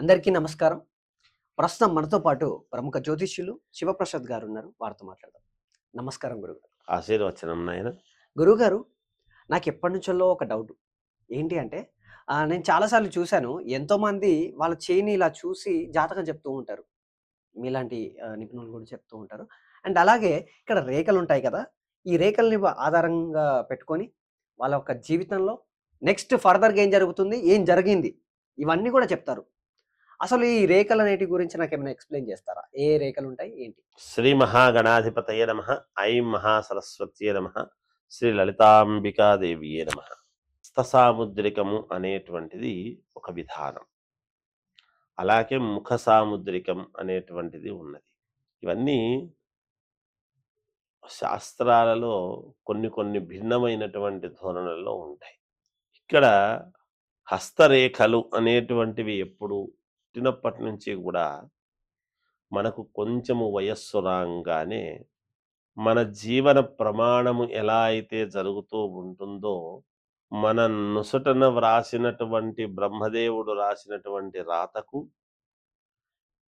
అందరికీ నమస్కారం. ప్రస్తుతం మనతో పాటు ప్రముఖ జ్యోతిష్యులు శివప్రసాద్ గారు ఉన్నారు. వారితో మాట్లాడదాం. నమస్కారం గురుగారు. ఆశీర్వచనం నాయన. గురువుగారు, నాకెప్పటినుంచో ఒక డౌట్. ఏంటి అంటే నేను చాలా సార్లు చూసాను. ఎంతోమంది వాళ్ళ చేయిని ఇలా చూసి జాతకం చెప్తూ ఉంటారు. మీలాంటి నిపుణులు కూడా చెప్తూ ఉంటారు. అండ్ అలాగే ఇక్కడ రేఖలుంటాయి కదా! ఈ రేఖల్ని ఆధారంగా పెట్టుకొని వాళ్ళ యొక్క జీవితంలో నెక్స్ట్ ఫర్దర్‌గా ఏం జరుగుతుంది? ఏం జరిగింది? ఇవన్నీ కూడా చెప్తారు. అసలు ఈ రేఖలనేటి గురించి నాకేమైనా ఎక్స్‌ప్లెయిన్ చేస్తారా? ఏ రేఖలుంటాయి? ఏంటి? శ్రీ మహాగణాధిపతయే నమ. ఐం మహాసరస్వత్యే నమ. శ్రీ లలితాంబికాదేవియే నమ. హస్తసాముద్రికము అనేటువంటిది ఒక విధానం. అలాగే ముఖ సాముద్రికం అనేటువంటిది ఉన్నది. ఇవన్నీ శాస్త్రాలలో కొన్ని భిన్నమైనటువంటి ధోరణులలో ఉంటాయి. ఇక్కడ హస్తరేఖలు అనేటువంటివి ఎప్పుడు పుట్టినప్పటి నుంచి కూడా మనకు కొంచెము వయస్సు రాగానే మన జీవన ప్రమాణము ఎలా అయితే జరుగుతూ ఉంటుందో, మన నుసటన వ్రాసినటువంటి బ్రహ్మదేవుడు రాసినటువంటి రాతకు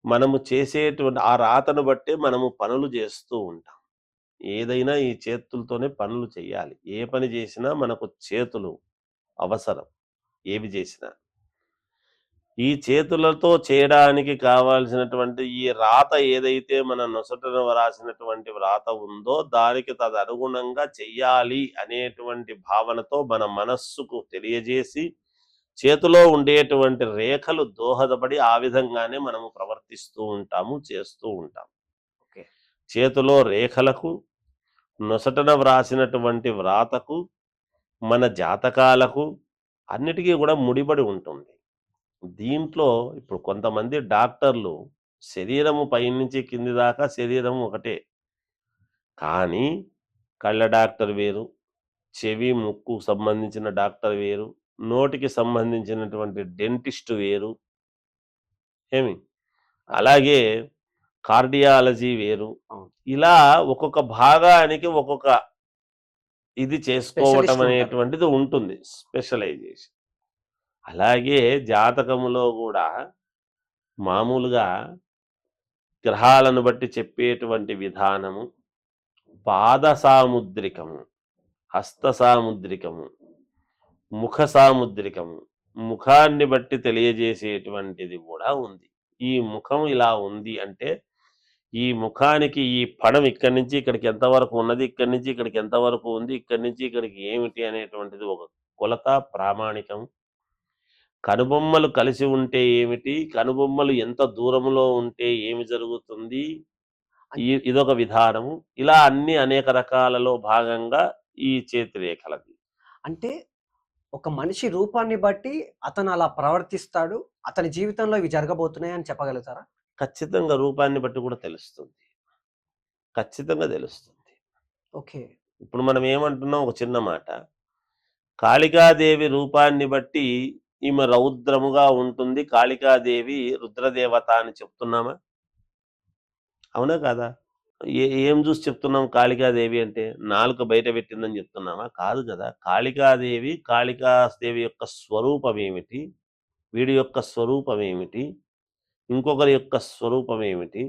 మనము చేసేటువంటి ఆ రాతను బట్టే మనము పనులు చేస్తూ ఉంటాం. ఏదైనా ఈ చేతులతోనే పనులు చేయాలి. ఏ పని చేసినా మనకు చేతులు అవసరం. ఏవి చేసినా ఈ చేతులతో చేయడానికి కావాల్సినటువంటి ఈ రాత ఏదైతే మన నొసటన వ్రాసినటువంటి వ్రాత ఉందో దానికి తదనుగుణంగా చెయ్యాలి అనేటువంటి భావనతో మన మనస్సుకు తెలియజేసి చేతిలో ఉండేటువంటి రేఖలు దోహదపడి ఆ విధంగానే మనము ప్రవర్తిస్తూ ఉంటాము, చేస్తూ ఉంటాం. ఓకే. చేతిలో రేఖలకు, నొసటన వ్రాసినటువంటి వ్రాతకు, మన జాతకాలకు అన్నిటికీ కూడా ముడిపడి ఉంటుంది. దీంట్లో ఇప్పుడు కొంతమంది డాక్టర్లు శరీరము పైనుంచి కింది దాకా శరీరం ఒకటే, కానీ కళ్ళ డాక్టర్ వేరు, చెవి ముక్కు సంబంధించిన డాక్టర్ వేరు, నోటికి సంబంధించినటువంటి డెంటిస్ట్ వేరు, ఏమి అలాగే కార్డియాలజీ వేరు. ఇలా ఒక్కొక్క భాగానికి ఒక్కొక్క ఇది చేసుకోవటం అనేటువంటిది ఉంటుంది, స్పెషలైజేషన్. అలాగే జాతకములో కూడా మామూలుగా గ్రహాలను బట్టి చెప్పేటువంటి విధానము పాద సాముద్రికము, హస్త సాముద్రికము, ముఖ సాముద్రికము, ముఖాన్ని బట్టి తెలియజేసేటువంటిది కూడా ఉంది. ఈ ముఖం ఇలా ఉంది అంటే ఈ ముఖానికి ఈ పడం ఇక్కడి నుంచి ఇక్కడికి ఎంతవరకు ఉన్నది, ఇక్కడి నుంచి ఇక్కడికి ఎంతవరకు ఉంది, ఇక్కడి నుంచి ఇక్కడికి ఏమిటి అనేటువంటిది ఒక కొలత, ప్రామాణికం. కనుబొమ్మలు కలిసి ఉంటే ఏమిటి, కనుబొమ్మలు ఎంత దూరంలో ఉంటే ఏమి జరుగుతుంది, ఇదొక విధానము. ఇలా అన్ని అనేక రకాలలో భాగంగా ఈ చేతి రేఖలది. అంటే ఒక మనిషి రూపాన్ని బట్టి అతను అలా ప్రవర్తిస్తాడు. అతని జీవితంలో ఇవి జరగబోతున్నాయి అని చెప్పగలుగుతారా? ఖచ్చితంగా రూపాన్ని బట్టి కూడా తెలుస్తుంది. ఖచ్చితంగా తెలుస్తుంది. ఓకే. ఇప్పుడు మనం ఏమంటున్నాం, ఒక చిన్న మాట. కాళికాదేవి రూపాన్ని బట్టి ఈమె రౌద్రముగా ఉంటుంది, కాళికాదేవి రుద్రదేవత అని చెప్తున్నామా? అవునా కాదా? ఏం చూసి చెప్తున్నాం కాళికాదేవి అంటే? నాలుక బయట పెట్టిందని చెప్తున్నామా? కాదు కదా. కాళికాదేవి యొక్క స్వరూపం ఏమిటి, వీడి యొక్క స్వరూపం ఏమిటి, ఇంకొకరి యొక్క స్వరూపం ఏమిటి?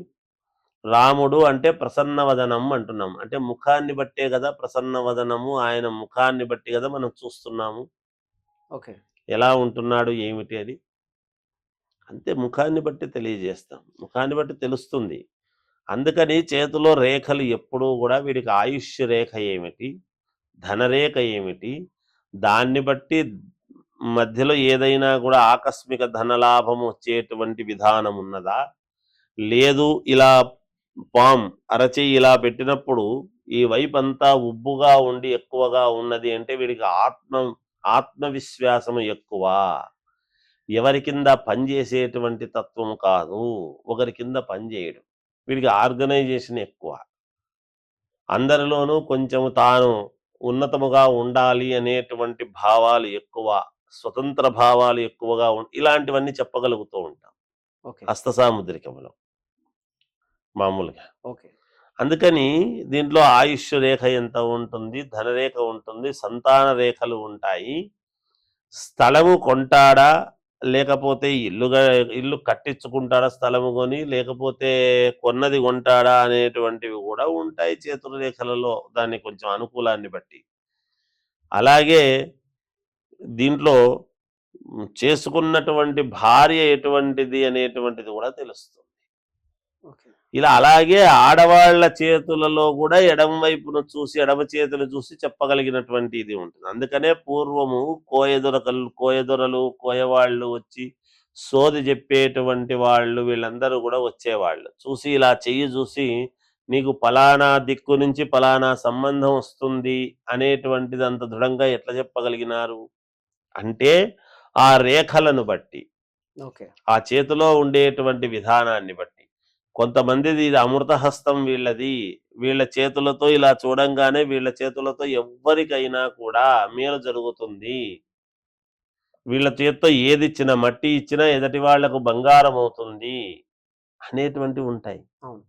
రాముడు అంటే ప్రసన్నవదనం అంటున్నాం. అంటే ముఖాన్ని బట్టే కదా ప్రసన్నవదనము, ఆయన ముఖాన్ని బట్టి కదా మనం చూస్తున్నాము. ఓకే. ఎలా ఉంటున్నాడు ఏమిటి అని అంతే ముఖాన్ని బట్టి తెలియజేస్తాం, ముఖాన్ని బట్టి తెలుస్తుంది. అందుకని చేతిలో రేఖలు ఎప్పుడూ కూడా వీడికి ఆయుష్ రేఖ ఏమిటి, ధనరేఖ ఏమిటి, దాన్ని బట్టి మధ్యలో ఏదైనా కూడా ఆకస్మిక ధనలాభం వచ్చేటువంటి విధానం ఉన్నదా, లేదు ఇలా అరచేయి ఇలా పెట్టినప్పుడు ఈ వైపు అంతా ఉబ్బుగా ఉండి ఎక్కువగా ఉన్నది అంటే వీడికి ఆత్మవిశ్వాసం ఎక్కువ, ఎవరి కింద పనిచేసేటువంటి తత్వం కాదు, ఒకరి కింద పనిచేయడు. వీడికి ఆర్గనైజేషన్ ఎక్కువ, అందరిలోనూ కొంచెం తాను ఉన్నతముగా ఉండాలి అనేటువంటి భావాలు ఎక్కువ, స్వతంత్ర భావాలు ఎక్కువగా ఇలాంటివన్నీ చెప్పగలుగుతూ ఉంటాం హస్త సాముద్రికంలో మామూలుగా. ఓకే. అందుకని దీంట్లో ఆయుష్ రేఖ ఎంత ఉంటుంది, ధనరేఖ ఉంటుంది, సంతాన రేఖలు ఉంటాయి. స్థలము కొంటాడా లేకపోతే ఇల్లు కట్టించుకుంటాడా స్థలము కొని, లేకపోతే కొన్నది కొంటాడా అనేటువంటివి కూడా ఉంటాయి చేతుల రేఖలలో దాన్ని కొంచెం అనుకూలాన్ని బట్టి. అలాగే దీంట్లో చేసుకున్నటువంటి భార్య ఎటువంటిది అనేటువంటిది కూడా తెలుస్తుంది. ఓకే. ఇలా అలాగే ఆడవాళ్ళ చేతులలో కూడా ఎడమ వైపును చూసి, ఎడమ చేతులు చూసి చెప్పగలిగినటువంటి ఇది ఉంటుంది. అందుకనే పూర్వము కోయదొరలు, కోయవాళ్ళు వచ్చి సోది చెప్పేటువంటి వాళ్ళు వీళ్ళందరూ కూడా వచ్చేవాళ్ళు. చూసి ఇలా చెయ్యి చూసి, నీకు పలానా దిక్కు నుంచి పలానా సంబంధం వస్తుంది అనేటువంటిది అంత దృఢంగా ఎట్లా చెప్పగలిగినారు? అంటే ఆ రేఖలను బట్టి, ఓకే. ఆ చేతిలో ఉండేటువంటి విధానాన్ని బట్టి. కొంతమందిది ఇది అమృతహస్తం వీళ్ళది. వీళ్ళ చేతులతో ఇలా చూడంగానే వీళ్ళ చేతులతో ఎవ్వరికైనా కూడా మేలు జరుగుతుంది. వీళ్ళ చేత్తో ఏదిచ్చినా, మట్టి ఇచ్చినా ఎదుటి వాళ్లకు బంగారం అవుతుంది అనేటువంటివి ఉంటాయి. అవును.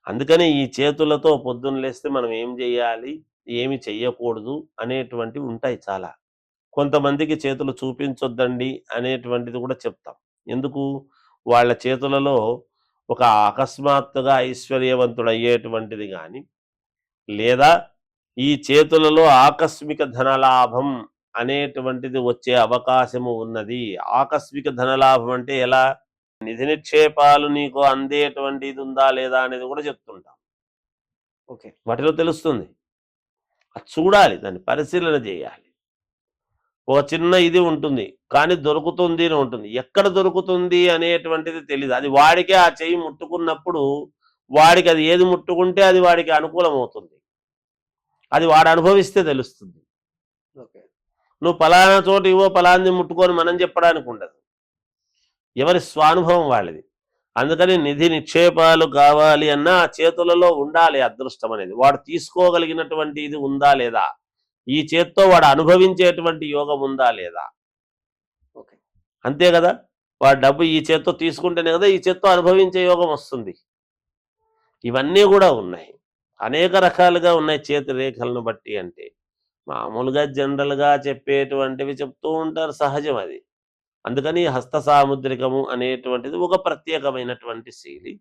అందుకని ఈ చేతులతో పొద్దున్న లేస్తే మనం ఏం చేయాలి, ఏమి చెయ్యకూడదు అనేటువంటివి ఉంటాయి చాలా. కొంతమందికి చేతులు చూపించొద్దండి అనేటువంటిది కూడా చెప్తాం. ఎందుకు? వాళ్ళ చేతులలో ఒక అకస్మాత్తుగా ఐశ్వర్యవంతుడయ్యేటువంటిది గాని, లేదా ఈ చేతులలో ఆకస్మిక ధనలాభం అనేటువంటిది వచ్చే అవకాశము ఉన్నది. ఆకస్మిక ధనలాభం అంటే ఎలా? నిధి నిక్షేపాలు నీకు అందేటువంటిది ఉందా లేదా అనేది కూడా చెప్తుంటాం. ఓకే. వాటిలో తెలుస్తుంది. అది చూడాలి, దాన్ని పరిశీలన చేయాలి. ఒక చిన్న ఇది ఉంటుంది. కానీ దొరుకుతుంది అని ఉంటుంది. ఎక్కడ దొరుకుతుంది అనేటువంటిది తెలీదు. అది వాడికే ఆ చెయ్యి ముట్టుకున్నప్పుడు, వాడికి అది ఏది ముట్టుకుంటే అది వాడికి అనుకూలమవుతుంది. అది వాడు అనుభవిస్తే తెలుస్తుంది. ఓకే. నువ్వు పలానా చోటు ఇవో పలాంది ముట్టుకొని మనం చెప్పడానికి ఉండదు. ఎవరి స్వానుభవం వాళ్ళది. అందుకని నిధి నిక్షేపాలు కావాలి అన్నా ఆ చేతులలో ఉండాలి అదృష్టం అనేది. వాడు తీసుకోగలిగినటువంటి ఇది ఉందా లేదా? ఈ చేత్తో వాడు అనుభవించేటువంటి యోగం ఉందా లేదా? ఓకే. అంతే కదా! వాడు డబ్బు ఈ చేత్తో తీసుకుంటేనే కదా ఈ చేత్తో అనుభవించే యోగం వస్తుంది. ఇవన్నీ కూడా ఉన్నాయి. అనేక రకాలుగా ఉన్నాయి చేతి రేఖలను బట్టి అంటే. మామూలుగా జనరల్‌గా చెప్పేటువంటివి చెప్తూ ఉంటారు, సహజం అది. అందుకని హస్త సాముద్రికము అనేటువంటిది ఒక ప్రత్యేకమైనటువంటి శైలి.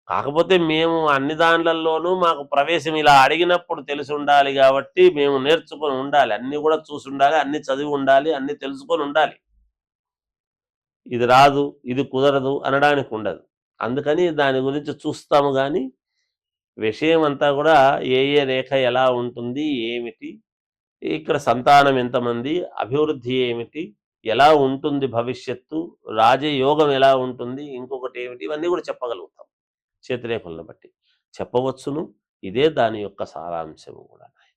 కాకపోతే మేము అన్ని దాండ్లల్లోనూ మాకు ప్రవేశం ఇలా అడిగినప్పుడు తెలిసుండాలి గాబట్టి మేము నేర్చుకొని ఉండాలి. అన్నీ గూడా చూసుండాలి, అన్నీ చదివి ఉండాలి, అన్నీ తెలుసుకొని ఉండాలి. ఇది రాదు, ఇది కుదరదు అనడానికి ఉండదు. అందుకని దాని గురించి చూస్తాము గానీ, విషయం అంతా గూడా ఏ రేఖ ఎలా ఉంటుంది, ఏమిటి, ఇక్కడ సంతానం ఎంతమంది, అభివృద్ధి ఏమిటి, ఎలా ఉంటుంది భవిష్యత్తు, రాజయోగం ఎలా ఉంటుంది, ఇంకొకటేమిటి, ఇవన్నీ గూడా చెప్పగలుగుతాం చేతిరేఖలను బట్టి. చెప్పవచ్చును. ఇదే దాని యొక్క సారాంశము గూడా.